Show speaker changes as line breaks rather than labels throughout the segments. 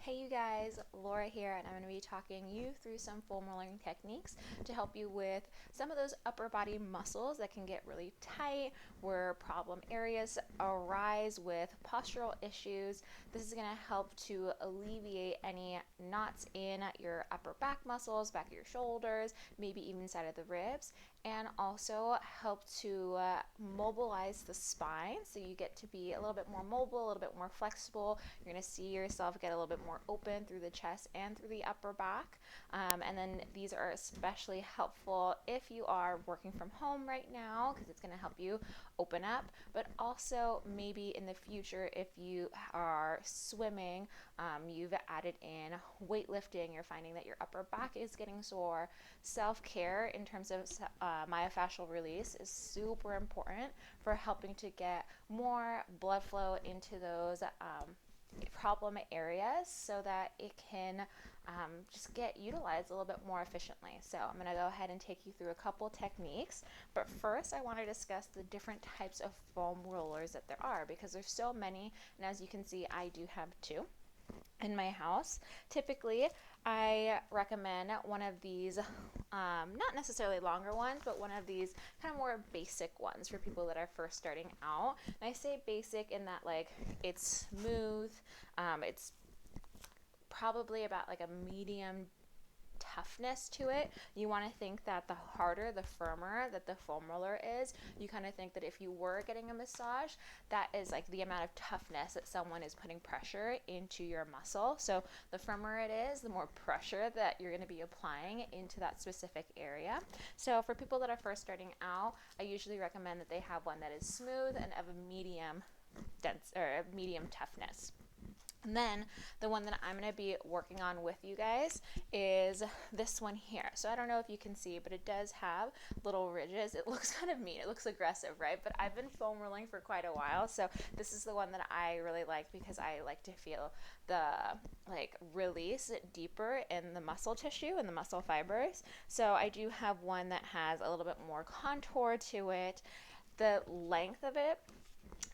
Hey you guys, Laura here, and I'm going to be talking you through some foam rolling techniques to help you with some of those upper body muscles that can get really tight, where problem areas arise with postural issues. This is going to help to alleviate any knots in your upper back muscles, back of your shoulders, maybe even side of the ribs, and also help to mobilize the spine so you get to be a little bit more mobile, a little bit more flexible. You're going to see yourself get a little bit more open through the chest and through the upper back. And then these are especially helpful if you are working from home right now, because it's going to help you open up, but also maybe in the future if you are swimming, you've added in weightlifting, you're finding that your upper back is getting sore. Self-care in terms of myofascial release is super important for helping to get more blood flow into those problem areas so that it can just get utilized a little bit more efficiently. So I'm going to go ahead and take you through a couple techniques, but first I want to discuss the different types of foam rollers that there are, because there's so many, and as you can see I do have two in my house. Typically I recommend one of these, not necessarily longer ones, but one of these kind of more basic ones for people that are first starting out. And I say basic in that, like, it's smooth, it's probably about like a medium toughness to it. You want to think that the harder, the firmer that the foam roller is, you kind of think that if you were getting a massage, that is like the amount of toughness that someone is putting pressure into your muscle. So the firmer it is, the more pressure that you're going to be applying into that specific area. So for people that are first starting out, I usually recommend that they have one that is smooth and of a medium dense or medium toughness. And then the one that I'm going to be working on with you guys is this one here. So I don't know if you can see, but it does have little ridges. It looks kind of mean. It looks aggressive, right? But I've been foam rolling for quite a while. So this is the one that I really like because I like to feel the release deeper in the muscle tissue and the muscle fibers. So I do have one that has a little bit more contour to it. The length of it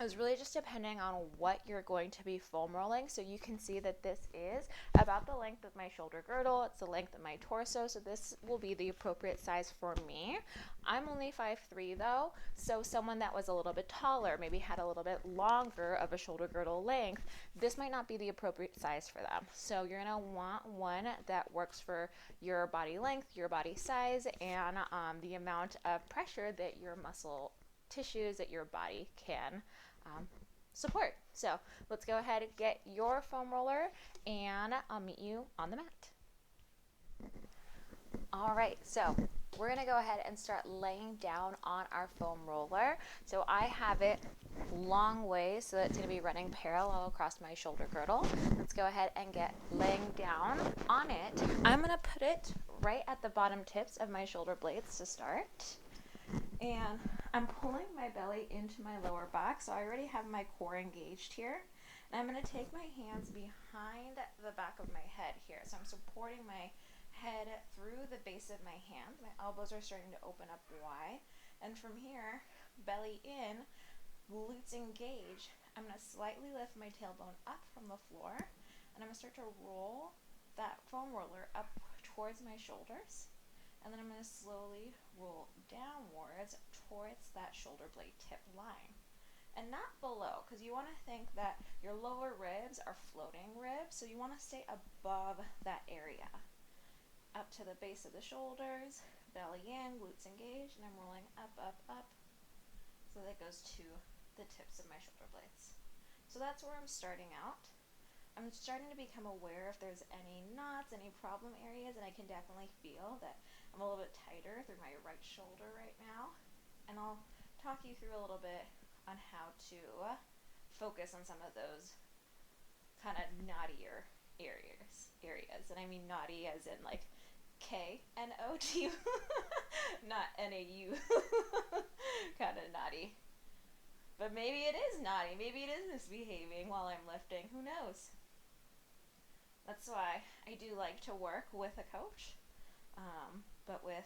is really just depending on what you're going to be foam rolling. So you can see that this is about the length of my shoulder girdle. It's the length of my torso, so this will be the appropriate size for me. I'm only 5'3" though, so someone that was a little bit taller, maybe had a little bit longer of a shoulder girdle length, this might not be the appropriate size for them. So you're gonna want one that works for your body length, your body size, and the amount of pressure that your muscle tissues that your body can support. So let's go ahead and get your foam roller, and I'll meet you on the mat. All right, so we're gonna go ahead and start laying down on our foam roller. So I have it long ways, so it's gonna be running parallel across my shoulder girdle. Let's go ahead and get laying down on it. I'm gonna put it right at the bottom tips of my shoulder blades to start. And I'm pulling my belly into my lower back, so I already have my core engaged here. And I'm going to take my hands behind the back of my head here. So I'm supporting my head through the base of my hand. My elbows are starting to open up wide. And from here, belly in, glutes engage. I'm going to slightly lift my tailbone up from the floor. And I'm going to start to roll that foam roller up towards my shoulders. And then I'm going to slowly roll downwards towards that shoulder blade tip line. And not below, because you want to think that your lower ribs are floating ribs, so you want to stay above that area. Up to the base of the shoulders, belly in, glutes engaged, and I'm rolling up, up, up. So that goes to the tips of my shoulder blades. So that's where I'm starting out. I'm starting to become aware if there's any knots, any problem areas, and I can definitely feel that I'm a little bit tighter through my right shoulder right now. And I'll talk you through a little bit on how to focus on some of those kind of knottier areas. And I mean knotty as in like K-N-O-T, not N-A-U, kind of knotty. But maybe it is naughty. Maybe it is misbehaving while I'm lifting. Who knows? That's why I do like to work with a coach. But with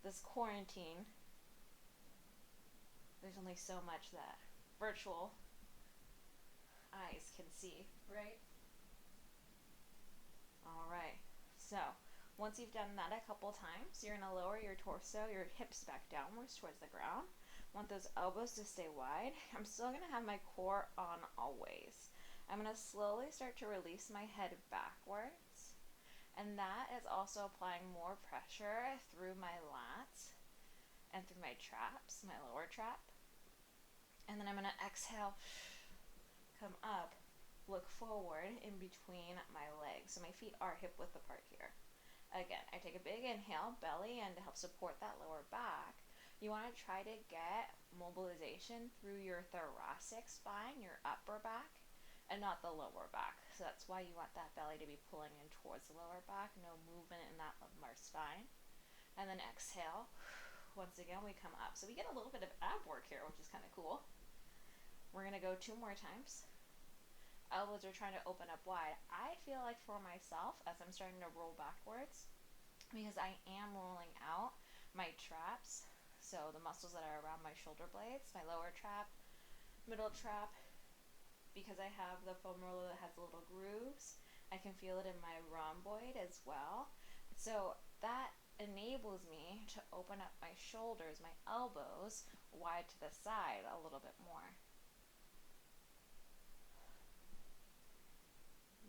this quarantine, there's only so much that virtual eyes can see, right? Once you've done that a couple times, you're going to lower your torso, your hips back downwards towards the ground. Want those elbows to stay wide. I'm still going to have my core on always. I'm going to slowly start to release my head backwards. And that is also applying more pressure through my lats and through my traps, my lower trap. And then I'm going to exhale, come up, look forward in between my legs. So my feet are hip width apart here. Again, I take a big inhale, belly in to help support that lower back. You want to try to get mobilization through your thoracic spine, your upper back, and not the lower back. So that's why you want that belly to be pulling in towards the lower back, no movement in that lumbar spine. And then exhale. Once again, we come up. So we get a little bit of ab work here, which is kind of cool. We're going to go 2 more times. Elbows are trying to open up wide. I feel like for myself, as I'm starting to roll backwards, because I am rolling out my traps, so the muscles that are around my shoulder blades, my lower trap, middle trap, because I have the foam roller that has little grooves, I can feel it in my rhomboid as well. So that enables me to open up my shoulders, my elbows, wide to the side a little bit more.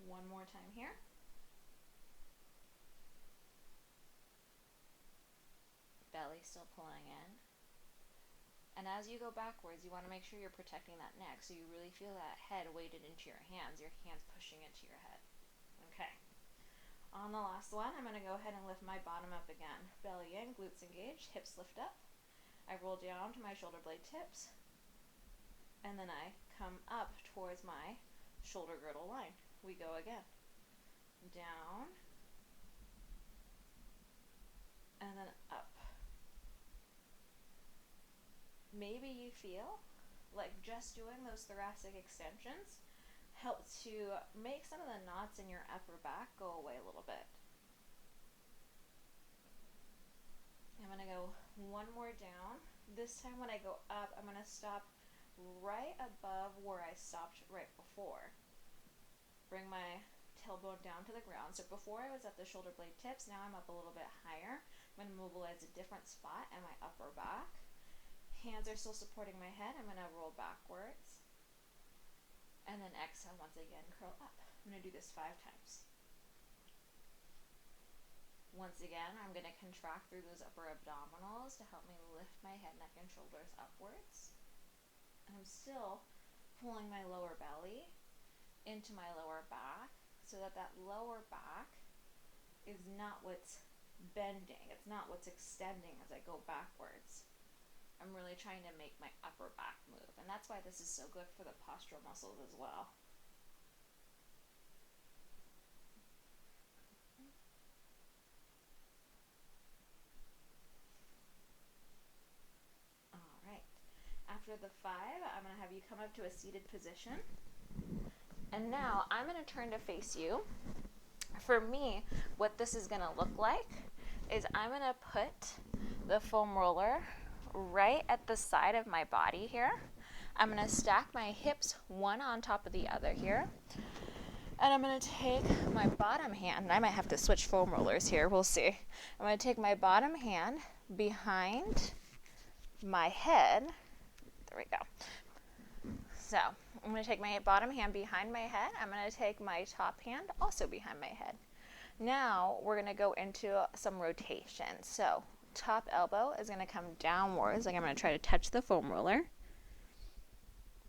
One more time here. Belly still pulling in. And as you go backwards, you want to make sure you're protecting that neck, so you really feel that head weighted into your hands pushing into your head. Okay. On the last one, I'm going to go ahead and lift my bottom up again. Belly in, glutes engaged, hips lift up. I roll down to my shoulder blade tips, and then I come up towards my shoulder girdle line. We go again. Down, and then up. Maybe you feel like just doing those thoracic extensions helps to make some of the knots in your upper back go away a little bit. I'm going to go one more down. This time when I go up, I'm going to stop right above where I stopped right before. Bring my tailbone down to the ground. So before I was at the shoulder blade tips, now I'm up a little bit higher. I'm going to mobilize a different spot in my upper back. Hands are still supporting my head. I'm going to roll backwards. And then exhale once again, curl up. I'm going to do this 5 times. Once again, I'm going to contract through those upper abdominals to help me lift my head, neck, and shoulders upwards. And I'm still pulling my lower belly into my lower back so that that lower back is not what's bending. It's not what's extending as I go backwards. I'm really trying to make my upper back move. And that's why this is so good for the postural muscles as well. All right. After the 5, I'm going to have you come up to a seated position. And now I'm going to turn to face you. For me, what this is going to look like is I'm going to put the foam roller right at the side of my body here. I'm going to stack my hips one on top of the other here. And I'm going to take my bottom hand, and I might have to switch foam rollers here, we'll see. I'm going to take my bottom hand behind my head. There we go. So I'm going to take my bottom hand behind my head. I'm going to take my top hand also behind my head. Now we're going to go into some rotation. So top elbow is going to come downwards, like I'm going to try to touch the foam roller.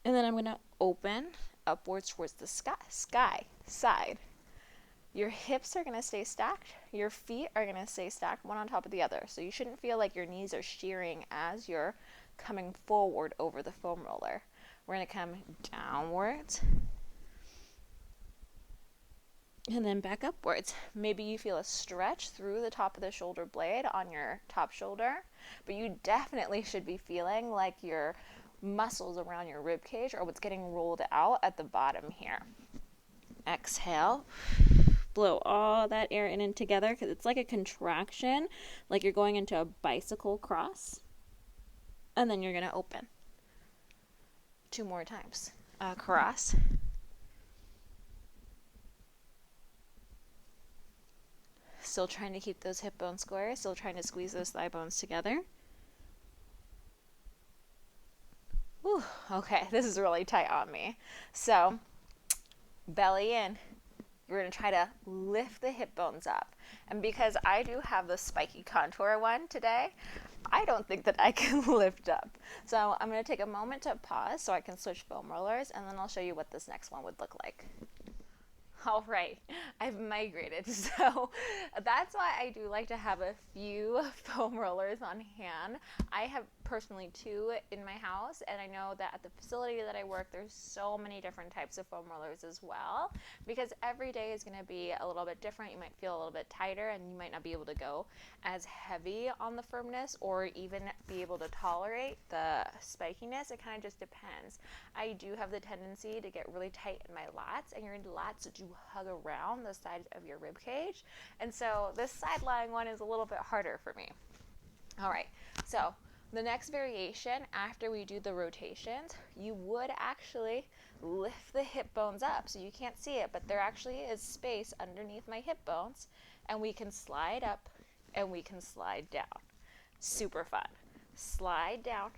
And then I'm going to open upwards towards the side. Your hips are going to stay stacked. Your feet are going to stay stacked one on top of the other. So you shouldn't feel like your knees are shearing as you're coming forward over the foam roller. We're going to come downwards and then back upwards. Maybe you feel a stretch through the top of the shoulder blade on your top shoulder, but you definitely should be feeling like your muscles around your rib cage are what's getting rolled out at the bottom here. Exhale. Blow all that air in and together because it's like a contraction, like you're going into a bicycle cross. And then you're going to open. 2 more times. Cross. Still trying to keep those hip bones square, still trying to squeeze those thigh bones together. Whew, okay, this is really tight on me. So, belly in. You're going to try to lift the hip bones up. And because I do have the spiky contour one today, I don't think that I can lift up. So I'm going to take a moment to pause so I can switch foam rollers, and then I'll show you what this next one would look like. All right, I've migrated, so that's why I do like to have a few foam rollers on hand. I have personally 2 in my house, and I know that at the facility that I work, there's so many different types of foam rollers as well, because every day is going to be a little bit different. You might feel a little bit tighter, and you might not be able to go as heavy on the firmness or even be able to tolerate the spikiness. It kind of just depends. I do have the tendency to get really tight in my lats, and your lats do hug around the side of your rib cage, and so this side lying one is a little bit harder for me. All right, so the next variation after we do the rotations, you would actually lift the hip bones up. So you can't see it, but there actually is space underneath my hip bones, and we can slide up and we can slide down. Super fun. Slide down,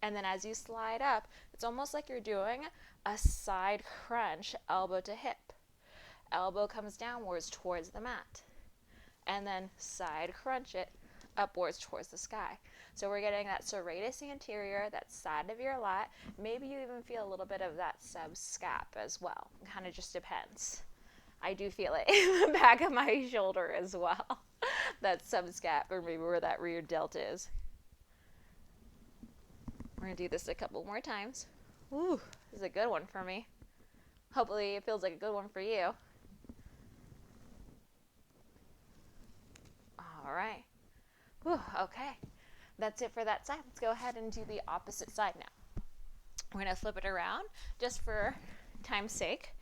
and then as you slide up, it's almost like you're doing a side crunch, elbow to hip. Elbow comes downwards towards the mat, and then side crunch it upwards towards the sky. So we're getting that serratus anterior, that side of your lat. Maybe you even feel a little bit of that subscap as well. It kind of just depends. I do feel it in the back of my shoulder as well. That subscap, or maybe where that rear delt is. We're going to do this a couple more times. Ooh, this is a good one for me. Hopefully it feels like a good one for you. All right. Whew, okay. That's it for that side. Let's go ahead and do the opposite side now. We're going to flip it around just for time's sake.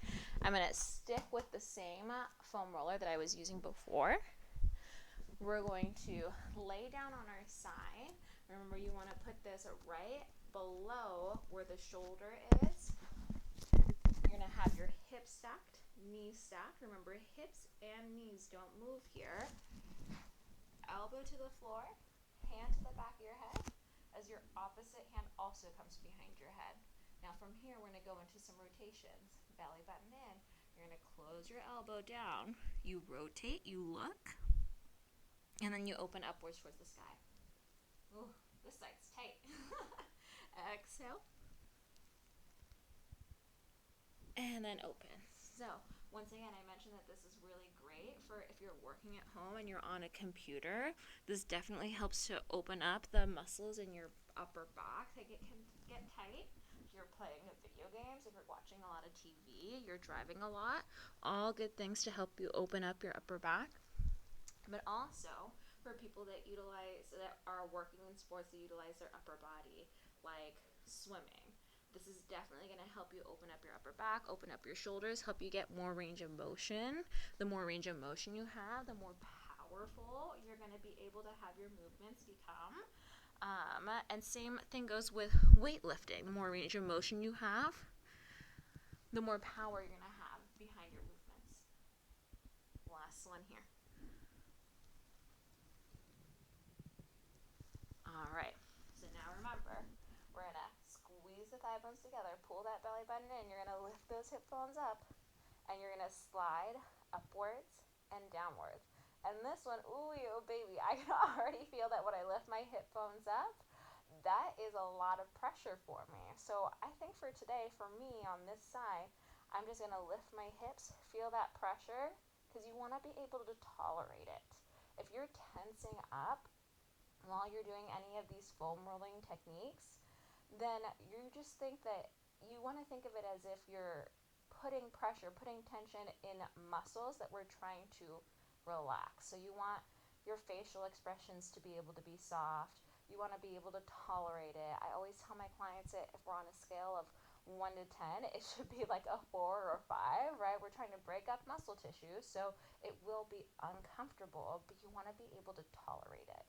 I'm going to stick with the same foam roller that I was using before. We're going to lay down on our side. Remember, you want to put this right below where the shoulder is. You're going to have your hips stacked, knees stacked. Remember, hips and knees don't move here. Elbow to the floor, hand to the back of your head, as your opposite hand also comes behind your head. Now from here, we're going to go into some rotations. Belly button in. You're going to close your elbow down. You rotate, you look, and then you open upwards towards the sky. Ooh, this side's tight. Exhale. And then open. So, once again, I mentioned that this is really great for if you're working at home and you're on a computer. This definitely helps to open up the muscles in your upper back that can get tight. If you're playing video games, if you're watching a lot of TV, you're driving a lot, all good things to help you open up your upper back. But also for people that are working in sports that utilize their upper body, like swimming. This is definitely going to help you open up your upper back, open up your shoulders, help you get more range of motion. The more range of motion you have, the more powerful you're going to be able to have your movements become. And same thing goes with weightlifting. The more range of motion you have, the more power you're going to have behind your movements. Last one here. All right. So now remember, we're going to squeeze the thigh bones together, pull that belly button in, you're going to lift those hip bones up, and you're going to slide upwards and downwards. And this one, ooh, baby, I can already feel that when I lift my hip bones up, that is a lot of pressure for me. So I think for today, for me on this side, I'm just going to lift my hips, feel that pressure, because you want to be able to tolerate it. If you're tensing up while you're doing any of these foam rolling techniques, then you just think that you want to think of it as if you're putting pressure, putting tension in muscles that we're trying to relax. So you want your facial expressions to be able to be soft. You want to be able to tolerate it. I always tell my clients that if we're on a scale of 1 to 10, it should be like a 4 or 5, right? We're trying to break up muscle tissue, so it will be uncomfortable, but you want to be able to tolerate it.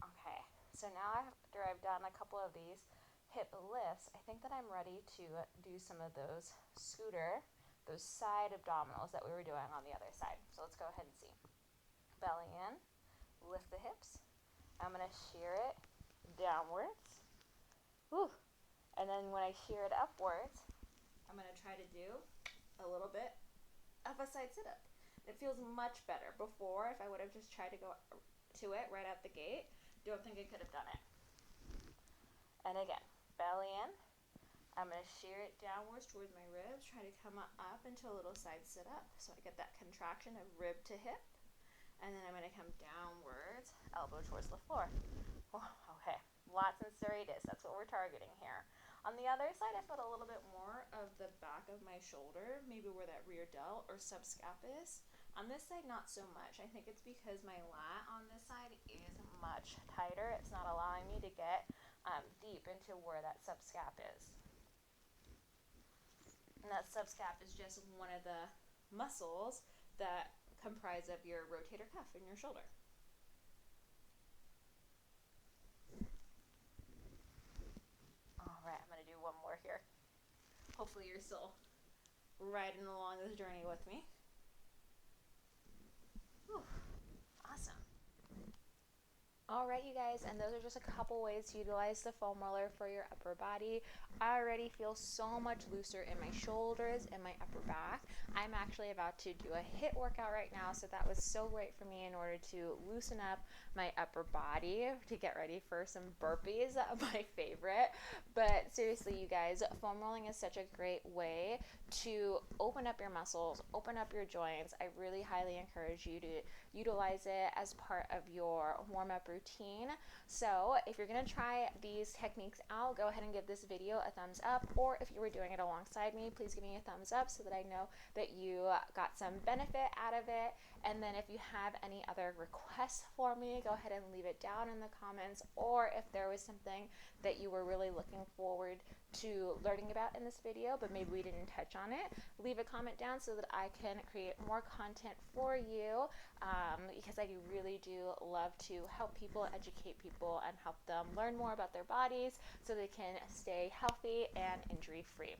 Okay, so now after I've done a couple of these hip lifts, I think that I'm ready to do some of those scooter those side abdominals that we were doing on the other side. So let's go ahead and see. Belly in, lift the hips. I'm going to shear it downwards. Whew. And then when I shear it upwards, I'm going to try to do a little bit of a side sit-up. It feels much better. Before, if I would have just tried to go to it right out the gate, don't think I could have done it. And again, belly in. I'm going to shear it downwards towards my ribs, try to come up into a little side sit-up so I get that contraction of rib to hip. And then I'm going to come downwards, elbow towards the floor. Oh, okay, lats and serratus, that's what we're targeting here. On the other side, I felt a little bit more of the back of my shoulder, maybe where that rear delt or subscap is. On this side, not so much. I think it's because my lat on this side is much tighter. It's not allowing me to get deep into where that subscap is. And that subscap is just one of the muscles that comprise of your rotator cuff in your shoulder. All right, I'm going to do one more here. Hopefully you're still riding along this journey with me. Whew. Awesome. All right, you guys, and those are just a couple ways to utilize the foam roller for your upper body. I already feel so much looser in my shoulders and my upper back. I'm actually about to do a HIIT workout right now, so that was so great for me in order to loosen up my upper body to get ready for some burpees, my favorite. But seriously, you guys, foam rolling is such a great way to open up your muscles, open up your joints. I really highly encourage you to utilize it as part of your warm-up routine. So if you're going to try these techniques out, go ahead and give this video a thumbs up, or if you were doing it alongside me, please give me a thumbs up so that I know that you got some benefit out of it. And then if you have any other requests for me, go ahead and leave it down in the comments, or if there was something that you were really looking forward to learning about in this video, but maybe we didn't touch on it, leave a comment down so that I can create more content for you, because I really do love to help people, educate people, and help them learn more about their bodies so they can stay healthy and injury-free.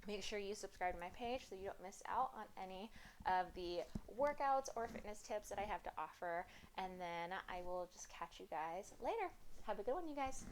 Make sure you subscribe to my page so you don't miss out on any of the workouts or fitness tips that I have to offer, and then I will just catch you guys later. Have a good one, you guys.